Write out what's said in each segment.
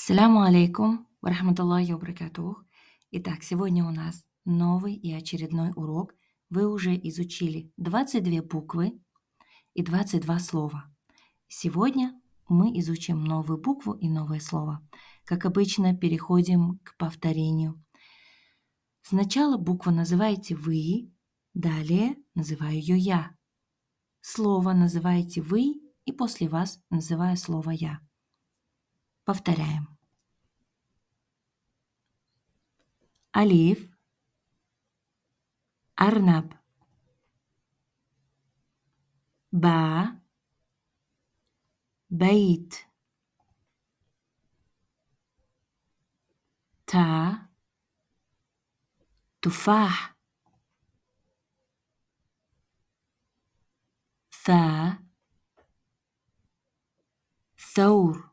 Ассаляму алейкум ва рахматуллахи ва баракатух. Итак, сегодня у нас новый и очередной урок. Вы уже изучили 22 буквы и 22 слова. Сегодня мы изучим новую букву и новое слово. Как обычно, переходим к повторению. Сначала букву называете вы, далее называю ее я. Слово называете вы, и после вас называю слово я. Повторяем. Алиф, أرنب باء بيت تاء تفاح ثاء ثور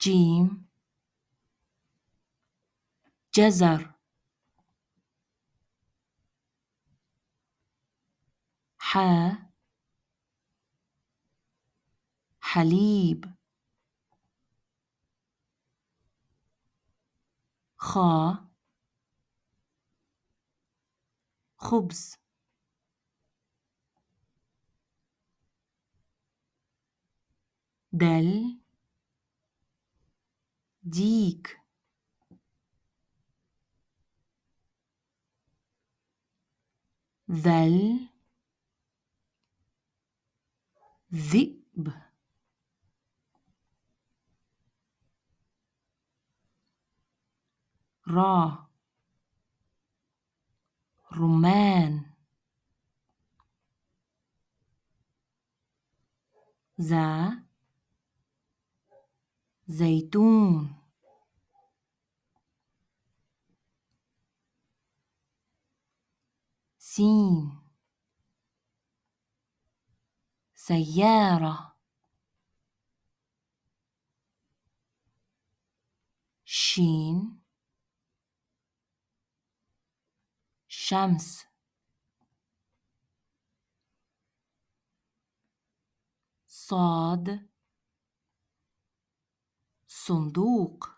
جيم جزر حاء حليب خاء خبز دال ديك ذل ذئب را رمان ذا زيتون سين سيارة شين شمس صاد صندوق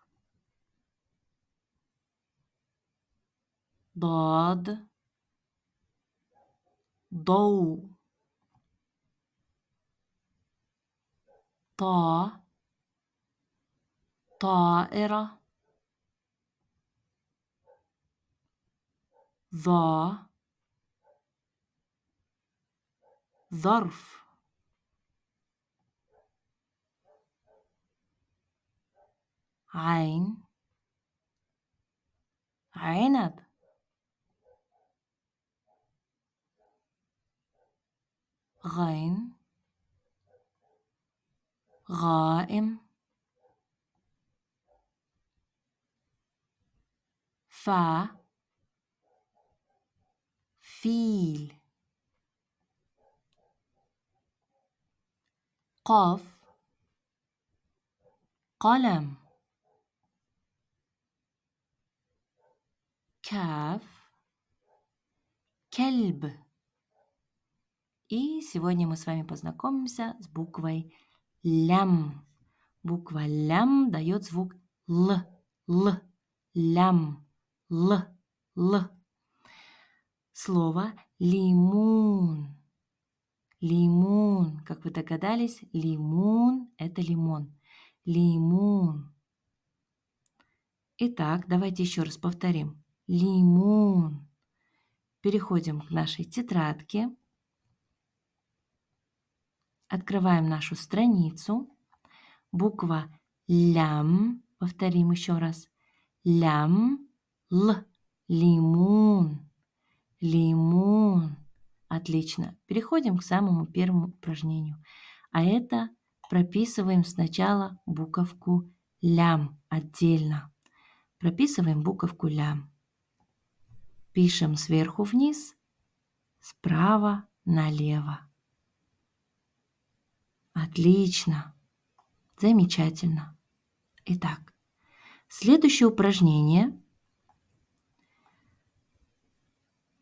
ضاد ضوء طاء طائرة ظا ظرف عين عنب غين غائم فا فيل قاف قلم كاف كلب. И сегодня мы с вами познакомимся с буквой лям. Буква лям дает звук л, лям, л. Слово лимон. Лимон. Как вы догадались, лимон – это лимон. Лимон. Итак, давайте еще раз повторим. Лимон. Переходим к нашей тетрадке. Открываем нашу страницу. Буква лям. Повторим еще раз. Лям, л. Лимон. Лимон. Отлично. Переходим к самому первому упражнению. А это прописываем сначала буковку лям отдельно. Прописываем буковку лям. Пишем сверху вниз, справа налево. Отлично. Замечательно. Итак, следующее упражнение –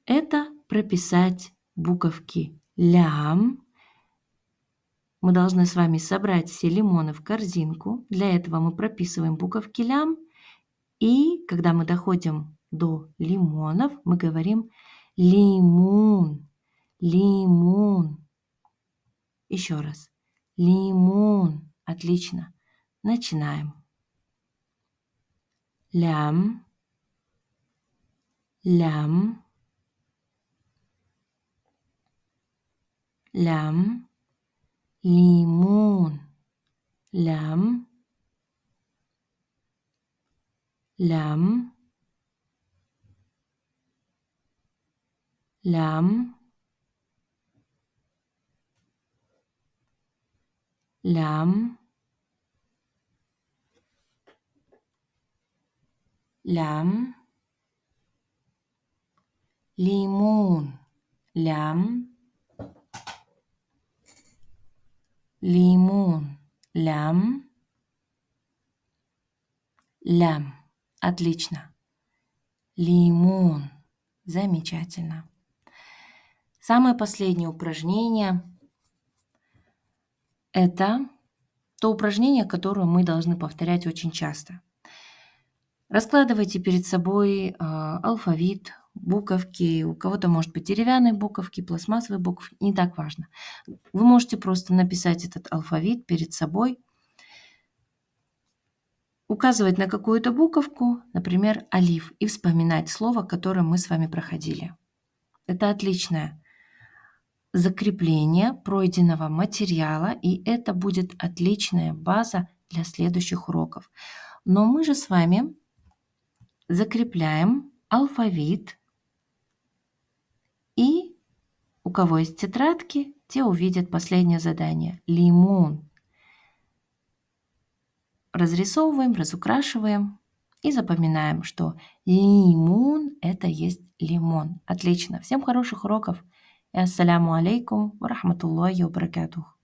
это прописать буковки лям Мы должны с вами собрать все лимоны в корзинку. Для этого мы прописываем буковки лям. И когда мы доходим до лимонов, мы говорим лимон, лимон. Еще раз. Лимон. Отлично. Начинаем. Лям, лям, лям, лимон, лям, лям, лям, лям, лям, лимон, лям, лимон, лям, лям. Отлично. Лимон. Замечательно. Самое последнее упражнение – это то упражнение, которое мы должны повторять очень часто. Раскладывайте перед собой алфавит, буковки. У кого-то, может быть, деревянные буковки, пластмассовые буковки. Не так важно. Вы можете просто написать этот алфавит перед собой, указывать на какую-то буковку, например, алиф, и вспоминать слово, которое мы с вами проходили. Это отличное закрепление пройденного материала, и это будет отличная база для следующих уроков. Но мы же с вами закрепляем алфавит, и у кого есть тетрадки, те увидят последнее задание – лимон. Разрисовываем, разукрашиваем и запоминаем, что лимон – это есть лимон. Отлично. Всем хороших уроков. И ассаляму алейкум ва рахматуллахи ва баракатух.